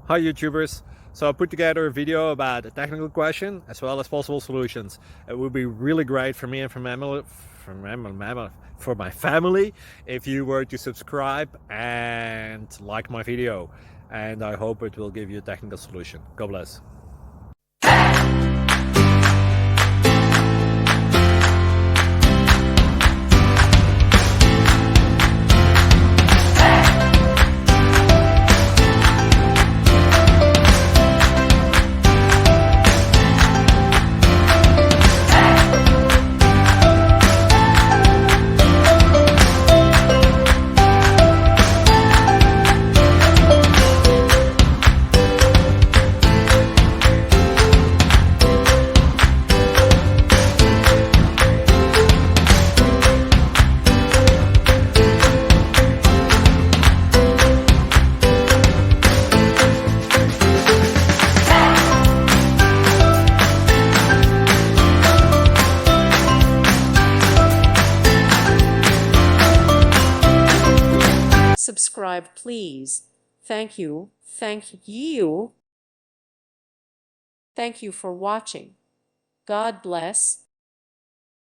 Hi YouTubers! So I put together a video about a technical question as well as possible solutions. It would be really great for me and for my family if you were to subscribe and like my video, and I hope it will give you a technical solution. God bless. Subscribe, please. Thank you. Thank you. Thank you for watching. God bless.